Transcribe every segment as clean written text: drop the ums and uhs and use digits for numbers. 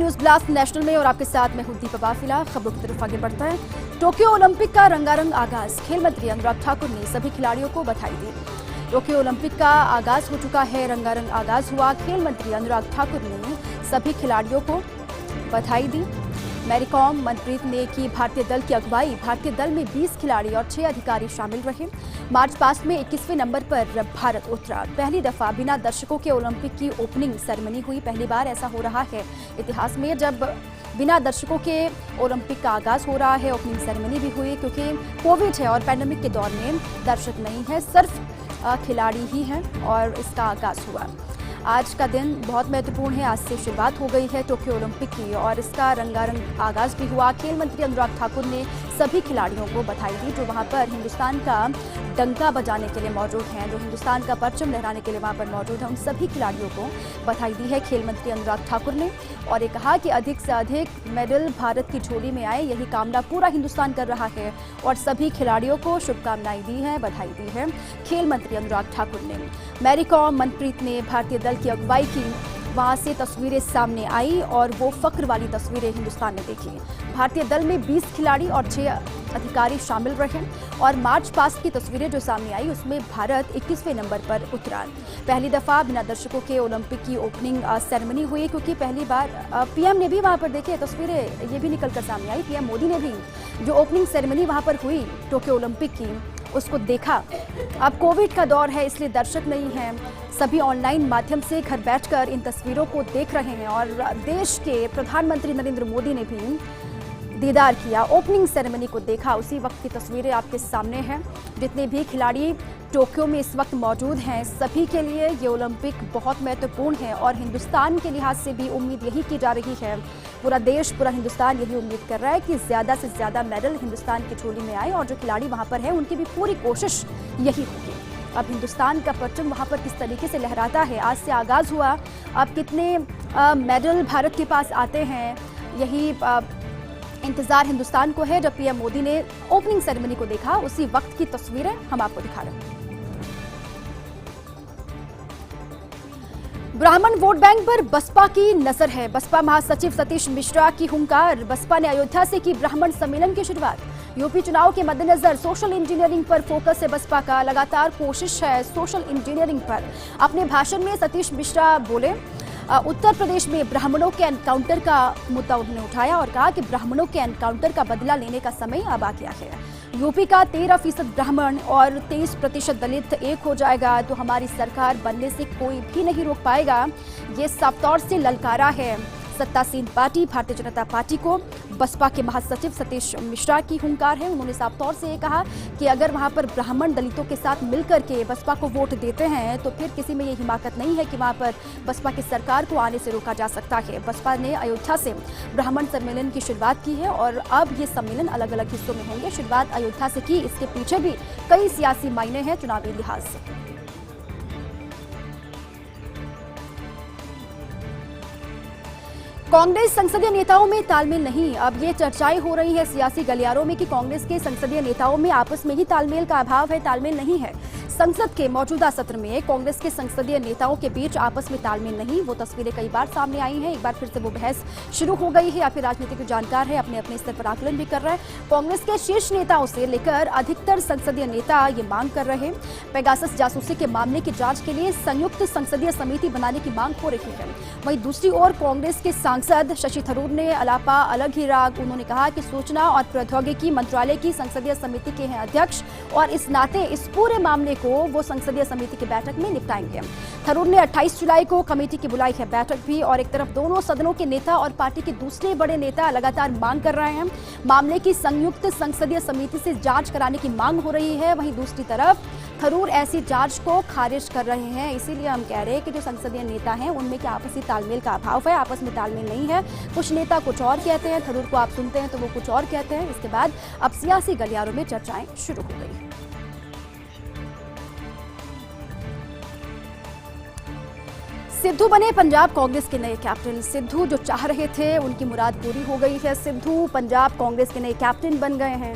News blast national में और आपके साथ मैं हूं दीपा बाफिला। खबरों की तरफ आगे बढ़ते हैं। टोक्यो ओलंपिक का रंगारंग आगाज, खेल मंत्री अनुराग ठाकुर ने सभी खिलाड़ियों को बधाई दी। टोक्यो ओलंपिक का आगाज हो चुका है, रंगारंग आगाज हुआ। खेल मंत्री अनुराग ठाकुर ने सभी खिलाड़ियों को बधाई दी। मैरीकॉम मनप्रीत ने की भारतीय दल की अगुवाई। भारतीय दल में 20 खिलाड़ी और 6 अधिकारी शामिल रहे। मार्च पास्ट में 21वें नंबर पर भारत उतरा। पहली दफा बिना दर्शकों के ओलंपिक की ओपनिंग सेरेमनी हुई। पहली बार ऐसा हो रहा है इतिहास में जब बिना दर्शकों के ओलंपिक का आगाज हो रहा है। ओपनिंग सेरेमनी भी हुई क्योंकि कोविड है और पैंडेमिक के दौर में दर्शक नहीं है, सिर्फ खिलाड़ी ही हैं और इसका आगाज हुआ। आज का दिन बहुत महत्वपूर्ण है। आज से शुरुआत हो गई है टोक्यो ओलंपिक की और इसका रंगारंग आगाज भी हुआ। खेल मंत्री अनुराग ठाकुर ने सभी खिलाड़ियों को बधाई दी जो वहां पर हिंदुस्तान का डंका बजाने के लिए मौजूद हैं, जो हिंदुस्तान का परचम लहराने के लिए वहां पर मौजूद हैं। उन सभी खिलाड़ियों को बधाई दी है खेल मंत्री अनुराग ठाकुर ने और ये कहा कि अधिक से अधिक मेडल भारत की झोली में आए, यही कामना पूरा हिंदुस्तान कर रहा है और सभी खिलाड़ियों को शुभकामनाएं दी है, बधाई दी है खेल मंत्री अनुराग ठाकुर ने। मैरीकॉम मनप्रीत ने भारतीय दल की अगुवाई की। वहां से तस्वीरें सामने आई और वो फख्र वाली तस्वीरें हिंदुस्तान ने देखी। भारतीय दल में 20 खिलाड़ी और 6 अधिकारी शामिल रहे और मार्च पास्ट की तस्वीरें जो सामने आई उसमें भारत 21वें नंबर पर उतरा। पहली दफा बिना दर्शकों के ओलंपिक की ओपनिंग सेरेमनी हुई क्योंकि पहली बार पीएम ने भी वहां पर देखे तस्वीरें ये भी निकलकर सामने आई। पीएम मोदी ने भी जो ओपनिंग सेरेमनी वहां पर हुई टोक्यो ओलंपिक की उसको देखा। अब कोविड का दौर है इसलिए दर्शक नहीं हैं, सभी ऑनलाइन माध्यम से घर बैठकर इन तस्वीरों को देख रहे हैं और देश के प्रधानमंत्री नरेंद्र मोदी ने भी दीदार किया, ओपनिंग सेरेमनी को देखा। उसी वक्त की तस्वीरें आपके सामने हैं। जितने भी खिलाड़ी टोक्यो में इस वक्त मौजूद हैं सभी के लिए ये ओलंपिक बहुत महत्वपूर्ण है और हिंदुस्तान के लिहाज से भी उम्मीद यही की जा रही है, पूरा देश पूरा हिंदुस्तान यही उम्मीद कर रहा है कि ज़्यादा से ज़्यादा मेडल हिंदुस्तान की झोली में आए और जो खिलाड़ी वहाँ पर हैं उनकी भी पूरी कोशिश यही होगी। अब हिंदुस्तान का परचम वहाँ पर किस तरीके से लहराता है, आज से आगाज़ हुआ। अब कितने मेडल भारत के पास आते हैं यही इंतजार हिंदुस्तान को है। जब पीएम मोदी ने ओपनिंग सेरेमनी को देखा उसी वक्त की तस्वीरें हम आपको दिखा रहे हैं। ब्राह्मण वोट बैंक पर बसपा की नजर है। बसपा महासचिव सतीश मिश्रा की हुंकार। बसपा ने अयोध्या से की ब्राह्मण सम्मेलन की शुरुआत। यूपी चुनाव के मद्देनजर सोशल इंजीनियरिंग पर फोकस है बसपा का, लगातार कोशिश है सोशल इंजीनियरिंग पर। अपने भाषण में सतीश मिश्रा बोले उत्तर प्रदेश में ब्राह्मणों के एनकाउंटर का मुद्दा उन्होंने उठाया और कहा कि ब्राह्मणों के एनकाउंटर का बदला लेने का समय अब आ गया है। यूपी का 13% ब्राह्मण और 23% दलित एक हो जाएगा तो हमारी सरकार बनने से कोई भी नहीं रोक पाएगा, ये साफ तौर से ललकारा है सत्तासीन पार्टी भारतीय जनता पार्टी को। बसपा के महासचिव सतीश मिश्रा की हुंकार है। उन्होंने साफ तौर से ये कहा कि अगर वहां पर ब्राह्मण दलितों के साथ मिलकर के बसपा को वोट देते हैं तो फिर किसी में ये हिमाकत नहीं है कि वहां पर बसपा की सरकार को आने से रोका जा सकता है। बसपा ने अयोध्या से ब्राह्मण सम्मेलन की शुरुआत की है और अब ये सम्मेलन अलग अलग हिस्सों में होंगे। शुरुआत अयोध्या से की, इसके पीछे भी कई सियासी मायने हैं चुनावी लिहाज से। कांग्रेस संसदीय नेताओं में तालमेल नहीं। अब ये चर्चाएं हो रही है सियासी गलियारों में कि कांग्रेस के संसदीय नेताओं में आपस में ही तालमेल का अभाव है, तालमेल नहीं है। संसद के मौजूदा सत्र में कांग्रेस के संसदीय नेताओं के बीच आपस में तालमेल नहीं, वो तस्वीरें कई बार सामने आई हैं। एक बार फिर से वो बहस शुरू हो गई है या फिर राजनीतिक जानकार है अपने अपने स्तर पर आकलन भी कर रहे हैं। कांग्रेस के शीर्ष नेताओं से लेकर अधिकतर संसदीय नेता ये मांग कर रहे हैं पेगासस जासूसी के मामले की जांच के लिए संयुक्त संसदीय समिति बनाने की मांग हो रही है। वहीं दूसरी ओर कांग्रेस के सांसद शशि थरूर ने अलापा अलग ही राग। उन्होंने कहा कि सूचना और प्रौद्योगिकी मंत्रालय की संसदीय समिति के हैं अध्यक्ष और इस नाते इस पूरे मामले को वो संसदीय समिति की बैठक में निपटाएंगे। थरूर ने 28 जुलाई को कमेटी की बुलाई है बैठक भी और एक तरफ दोनों सदनों के नेता और पार्टी के दूसरे बड़े नेता लगातार मांग कर रहे हैं मामले की संयुक्त संसदीय समिति से जांच कराने की मांग हो रही है। वहीं दूसरी तरफ थरूर ऐसी जांच को खारिज कर रहे हैं। इसीलिए हम कह रहे हैं कि जो संसदीय नेता हैं उनमें क्या आपसी तालमेल का अभाव है, आपस में तालमेल नहीं है। कुछ नेता कुछ और कहते हैं, थरूर को आप सुनते हैं तो वो कुछ और कहते हैं। इसके बाद अब सियासी गलियारों में चर्चाएं शुरू हो गई। सिद्धू बने पंजाब कांग्रेस के नए कैप्टन। सिद्धू जो चाह रहे थे उनकी मुराद पूरी हो गई है। सिद्धू पंजाब कांग्रेस के नए कैप्टन बन गए हैं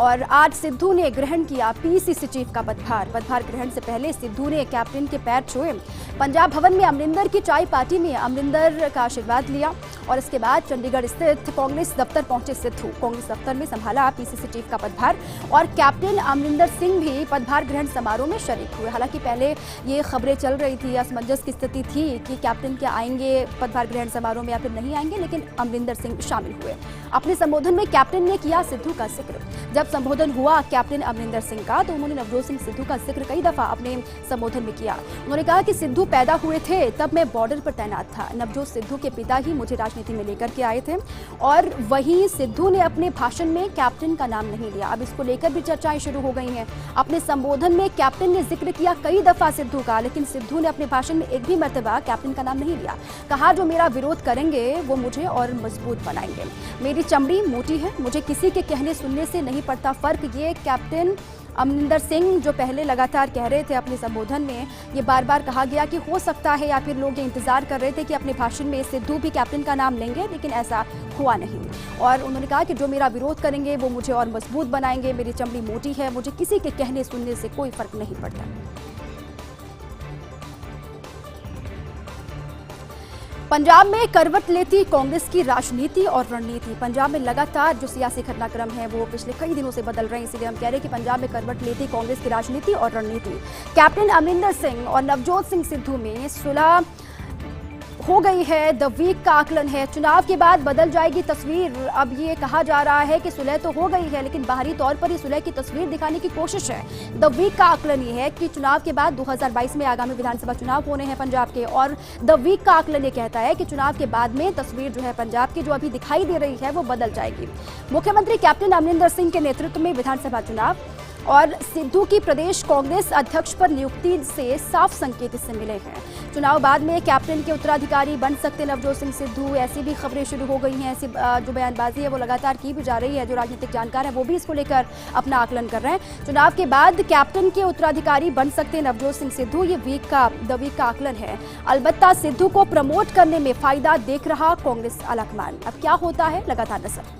और आज सिद्धू ने ग्रहण किया पीसीसी चीफ का पदभार ग्रहण से पहले सिद्धू ने कैप्टन के पैर छुए। पंजाब भवन में अमरिंदर की चाय पार्टी में अमरिंदर का आशीर्वाद लिया और इसके बाद चंडीगढ़ स्थित कांग्रेस दफ्तर पहुंचे सिद्धू। कांग्रेस दफ्तर में संभाला पीसीसी चीफ का पदभार और कैप्टन अमरिंदर सिंह भी पदभार ग्रहण समारोह में शरीक हुए। हालांकि पहले ये खबरें चल रही थी, असमंजस की स्थिति थी कि कैप्टन क्या आएंगे पदभार ग्रहण समारोह में या फिर नहीं आएंगे, लेकिन अमरिंदर सिंह शामिल हुए। अपने संबोधन में कैप्टन ने किया सिद्धू का जिक्र। जब संबोधन हुआ कैप्टन अमरिंदर सिंह का तो उन्होंने नवजोत सिंह सिद्धू का जिक्र कई दफा अपने संबोधन में किया। उन्होंने कहा कि सिद्धू पैदा हुए थे तब मैं बॉर्डर पर तैनात था। नवजोत सिद्धू के पिता ही मुझे राजनीति में लेकर के आए थे। और वहीं सिद्धू ने अपने भाषण में कैप्टन का नाम नहीं लिया। अब इसको लेकर भी चर्चाएं शुरू हो गई हैं। अपने संबोधन में कैप्टन ने जिक्र किया कई दफा सिद्धू का, लेकिन सिद्धू ने अपने भाषण में एक भी मर्तबा कैप्टन का नाम नहीं लिया। कहा जो मेरा विरोध करेंगे वो मुझे और मजबूत बनाएंगे। मेरी चमड़ी मोटी है, मुझे किसी के कहने सुनने से नहीं पड़ता फर्क। ये कैप्टन अमरिंदर सिंह जो पहले लगातार कह रहे थे अपने संबोधन में, ये बार बार कहा गया कि हो सकता है या फिर लोग ये इंतजार कर रहे थे कि अपने भाषण में सिद्धू भी कैप्टन का नाम लेंगे, लेकिन ऐसा हुआ नहीं। और उन्होंने कहा कि जो मेरा विरोध करेंगे वो मुझे और मजबूत बनाएंगे। मेरी चमड़ी मोटी है, मुझे किसी के कहने सुनने से कोई फर्क नहीं पड़ता। पंजाब में करवट लेती कांग्रेस की राजनीति और रणनीति। पंजाब में लगातार जो सियासी घटनाक्रम है वो पिछले कई दिनों से बदल रहे हैं, इसलिए हम कह रहे हैं कि पंजाब में करवट लेती कांग्रेस की राजनीति और रणनीति। कैप्टन अमरिंदर सिंह और नवजोत सिंह सिद्धू में सुलह हो गई है। द वीक का आकलन है चुनाव के बाद बदल जाएगी तस्वीर। अब ये कहा जा रहा है कि सुलह तो हो गई है, लेकिन बाहरी तौर पर ये सुलह की तस्वीर दिखाने की कोशिश है। द वीक का आकलन ये है कि चुनाव के बाद 2022 में आगामी विधानसभा चुनाव होने हैं पंजाब के, और द वीक का आकलन ये कहता है कि चुनाव के बाद में तस्वीर जो है पंजाब की जो अभी दिखाई दे रही है वो बदल जाएगी। मुख्यमंत्री कैप्टन अमरिंदर सिंह के नेतृत्व में विधानसभा चुनाव और सिद्धू की प्रदेश कांग्रेस अध्यक्ष पर नियुक्ति से साफ संकेत इससे मिले हैं। चुनाव बाद में कैप्टन के उत्तराधिकारी बन सकते नवजोत सिंह सिद्धू, ऐसी भी खबरें शुरू हो गई हैं। ऐसी जो बयानबाजी है वो लगातार की भी जा रही है। जो राजनीतिक जानकार है वो भी इसको लेकर अपना आकलन कर रहे हैं। चुनाव के बाद कैप्टन के उत्तराधिकारी बन सकते नवजोत सिंह सिद्धू, ये द वीक का आकलन है। अलबत्ता सिद्धू को प्रमोट करने में फायदा देख रहा कांग्रेस आलाकमान। अब क्या होता है लगातार नजर।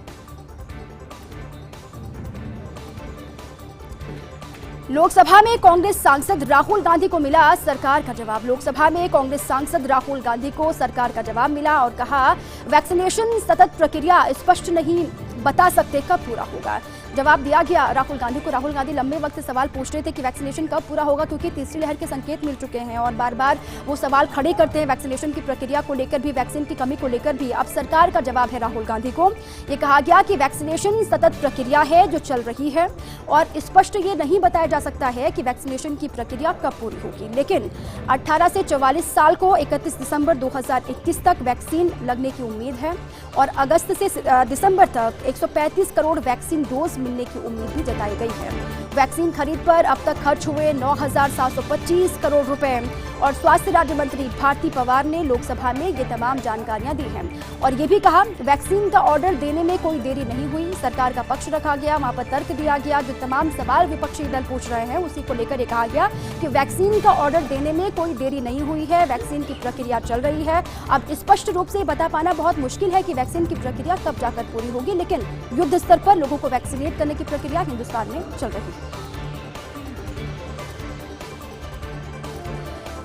लोकसभा में कांग्रेस सांसद राहुल गांधी को मिला सरकार का जवाब। लोकसभा में कांग्रेस सांसद राहुल गांधी को सरकार का जवाब मिला और कहा वैक्सीनेशन सतत प्रक्रिया, स्पष्ट नहीं बता सकते कब पूरा होगा। जवाब दिया गया राहुल गांधी को। राहुल गांधी लंबे वक्त से सवाल पूछ रहे थे कि वैक्सीनेशन कब पूरा होगा, क्योंकि तीसरी लहर के संकेत मिल चुके हैं और बार बार वो सवाल खड़े करते हैं वैक्सीनेशन की प्रक्रिया को लेकर भी, वैक्सीन की कमी को लेकर भी। अब सरकार का जवाब है राहुल गांधी को। ये कहा गया कि वैक्सीनेशन सतत प्रक्रिया है जो चल रही है और स्पष्ट ये नहीं बताया जा सकता है कि वैक्सीनेशन की प्रक्रिया कब पूरी होगी, लेकिन 18 से 44 साल को 31 दिसंबर 2021 तक वैक्सीन लगने की उम्मीद है और अगस्त से दिसंबर तक 135 करोड़ वैक्सीन डोज मिलने की उम्मीद भी जताई गई है। वैक्सीन खरीद पर अब तक खर्च हुए 9,725 करोड़ रुपए और स्वास्थ्य राज्य मंत्री भारती पवार ने लोकसभा में ये तमाम जानकारियां दी हैं और ये भी कहा वैक्सीन का ऑर्डर देने में कोई देरी नहीं हुई। सरकार का पक्ष रखा गया, वहां पर तर्क दिया गया। जो तमाम सवाल विपक्षी दल पूछ रहे हैं उसी को लेकर ये कहा गया कि वैक्सीन का ऑर्डर देने में कोई देरी नहीं हुई है, वैक्सीन की प्रक्रिया चल रही है। अब स्पष्ट रूप से बता पाना बहुत मुश्किल है कि वैक्सीन की प्रक्रिया कब जाकर पूरी होगी, लेकिन युद्ध स्तर पर लोगों को वैक्सीनेट करने की प्रक्रिया हिंदुस्तान में चल रही है।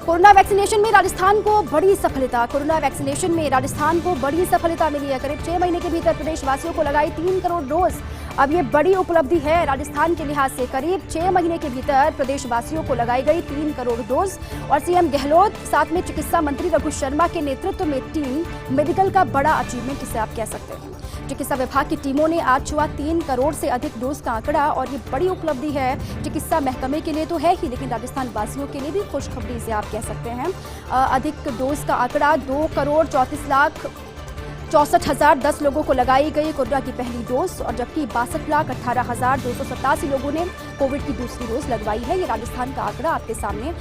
कोरोना वैक्सीनेशन में राजस्थान को बड़ी सफलता। कोरोना वैक्सीनेशन में राजस्थान को बड़ी सफलता मिली है। करीब 6 महीने के भीतर प्रदेशवासियों को लगाई 3 करोड़ डोज। अब ये बड़ी उपलब्धि है राजस्थान के लिहाज से। करीब 6 महीने के भीतर प्रदेशवासियों को लगाई गई 3 करोड़ डोज और सीएम गहलोत साथ में चिकित्सा मंत्री रघु शर्मा के नेतृत्व में टीम मेडिकल का बड़ा अचीवमेंट जिसे आप कह सकते हैं। चिकित्सा विभाग की टीमों ने आज छुआ 3 करोड़ से अधिक डोज का आंकड़ा और ये बड़ी उपलब्धि है। चिकित्सा महकमे के लिए तो है ही, लेकिन राजस्थान वासियों के लिए भी खुशखबरी से आप कह सकते हैं। अधिक डोज का आंकड़ा 2 करोड़ 34 लाख 64,010 लोगों को लगाई गई कोरोना की पहली डोज और जबकि 62,18,287 लोगों ने कोविड की दूसरी डोज लगवाई है। ये राजस्थान का आंकड़ा आपके सामने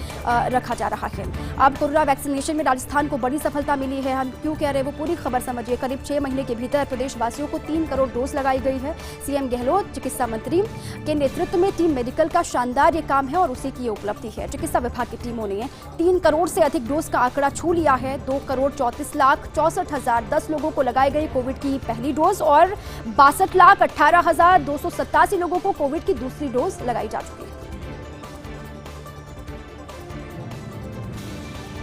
रखा जा रहा है। अब कोरोना वैक्सीनेशन में राजस्थान को बड़ी सफलता मिली है। हम क्यों कह रहे हैं वो पूरी खबर समझिए। करीब 6 महीने के भीतर प्रदेशवासियों को 3 करोड़ डोज लगाई गई है। सीएम गहलोत चिकित्सा मंत्री के नेतृत्व में टीम मेडिकल का शानदार ये काम है और उसी की उपलब्धि है। चिकित्सा विभाग की टीमों ने 3 करोड़ से अधिक डोज का आंकड़ा छू लिया है। 2 करोड़ 34 लाख 64,010 लोगों को लगाई गई कोविड की पहली डोज और 62,18,287 लोगों को कोविड की दूसरी डोज लगाई जा चुकी है।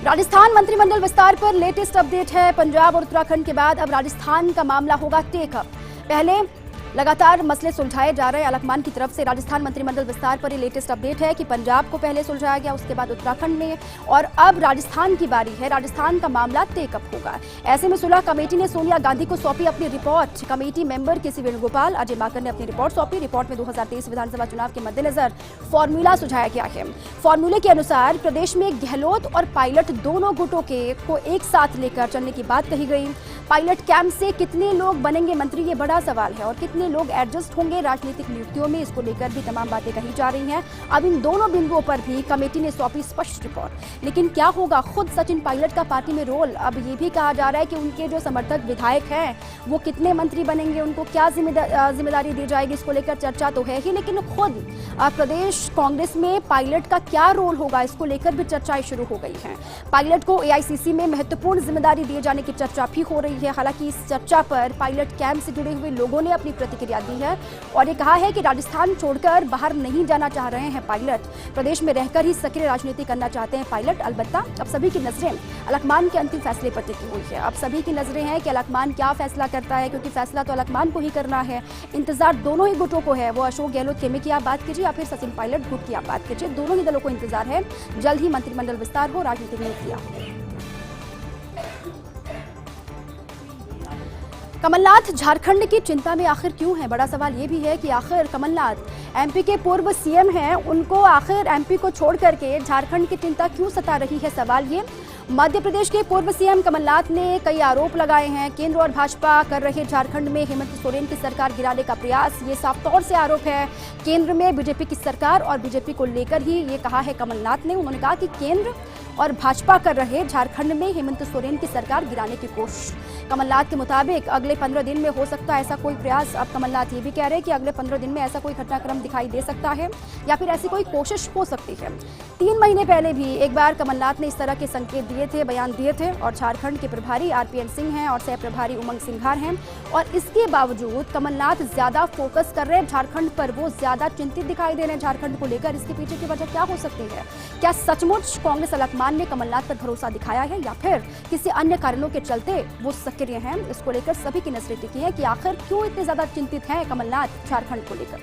राजस्थान मंत्रिमंडल विस्तार पर लेटेस्ट अपडेट है। पंजाब और उत्तराखंड के बाद अब राजस्थान का मामला होगा टेकअप। पहले लगातार मसले सुलझाए जा रहे हैं अलकमान की तरफ से। राजस्थान मंत्रिमंडल विस्तार पर ये लेटेस्ट अपडेट है कि पंजाब को पहले सुलझाया गया, उसके बाद उत्तराखंड में, और अब राजस्थान की बारी है। राजस्थान का मामला टेकअप होगा। ऐसे में सुलह कमेटी ने सोनिया गांधी को सौंपी अपनी report. Committee member KC. Venugopal, Ajay Maken ने अपनी रिपोर्ट सौंपी। रिपोर्ट में 2023 विधानसभा चुनाव के मद्देनजर फॉर्मूला सुझाया गया है। फॉर्मूले के अनुसार प्रदेश में गहलोत और पायलट दोनों गुटों को एक साथ लेकर चलने की बात कही गई। पायलट कैंप से कितने लोग बनेंगे मंत्री, ये बड़ा सवाल है, और कितने लोग एडजस्ट होंगे राजनीतिक नियुक्तियों में, इसको लेकर भी तमाम बातें कही जा रही हैं। अब इन दोनों बिंदुओं पर भी कमेटी ने सौंपी स्पष्ट रिपोर्ट। लेकिन क्या होगा खुद सचिन पायलट का पार्टी में रोल? अब ये भी कहा जा रहा है कि उनके जो समर्थक विधायक हैं वो कितने मंत्री बनेंगे, उनको क्या जिम्मेदारी दी जाएगी, इसको लेकर चर्चा तो है ही। लेकिन खुद प्रदेश कांग्रेस में पायलट का क्या रोल होगा, इसको लेकर भी चर्चाएं शुरू हो गई हैं। पायलट को एआईसीसी में महत्वपूर्ण जिम्मेदारी दिए जाने की चर्चा भी हो रही है। हालांकि इस चर्चा पर पायलट कैंप से जुड़े हुए लोगों ने अपनी प्रतिक्रिया दी है और ये कहा है कि राजस्थान छोड़कर बाहर नहीं जाना चाह रहे हैं पायलट, प्रदेश में रहकर ही सक्रिय राजनीति करना चाहते हैं पायलट। अलबत्ता अब सभी की नजरें अलकमान के अंतिम फैसले पर टिकी हुई है। अब सभी की नजरें हैं कि अलकमान क्या फैसला करता है, क्योंकि फैसला तो अलकमान को ही करना है। इंतजार दोनों ही गुटों को है, वो अशोक गहलोत खेमे की आप बात कीजिए या फिर सचिन पायलट गुट की आप बात कीजिए, दोनों ही दलों को इंतजार है जल्द ही मंत्रिमंडल विस्तार हो, राजनीतिक नियुक्तियां हो। कमलनाथ झारखंड की चिंता में आखिर क्यों हैं? बड़ा सवाल ये भी है कि आखिर कमलनाथ एमपी के पूर्व सीएम हैं, उनको आखिर एमपी को छोड़ करके झारखंड की चिंता क्यों सता रही है? सवाल ये। मध्य प्रदेश के पूर्व सीएम कमलनाथ ने कई आरोप लगाए हैं। केंद्र और भाजपा कर रहे झारखंड में हेमंत सोरेन की सरकार गिराने का प्रयास, ये साफ तौर से आरोप है। केंद्र में बीजेपी की सरकार और बीजेपी को लेकर ही ये कहा है कमलनाथ ने। उन्होंने कहा कि केंद्र और भाजपा कर रहे झारखंड में हेमंत सोरेन की सरकार गिराने की कोशिश। कमलनाथ के मुताबिक अगले 15 दिन में हो सकता है ऐसा कोई प्रयास। अब कमलनाथ ये भी कह रहे हैं कि अगले 15 दिन में ऐसा कोई घटनाक्रम दिखाई दे सकता है या फिर ऐसी कोई कोशिश हो सकती है। 3 महीने पहले भी एक बार कमलनाथ ने इस तरह के संकेत दिए थे, बयान दिए थे, और झारखंड के प्रभारी आरपीएन सिंह हैं और सह प्रभारी उमंग सिंघार हैं, और इसके बावजूद कमलनाथ ज्यादा फोकस कर रहे हैं झारखंड पर, वो ज्यादा चिंतित दिखाई दे रहे हैं झारखंड को लेकर। इसके पीछे की वजह क्या हो सकती है? क्या सचमुच कांग्रेस अलकमान ने कमलनाथ पर भरोसा दिखाया है या फिर किसी अन्य कारणों के चलते वो सक्रिय हैं? इसको लेकर सभी की नजरें टिकी है कि आखिर क्यों इतने ज्यादा चिंतित हैं कमलनाथ झारखंड को लेकर।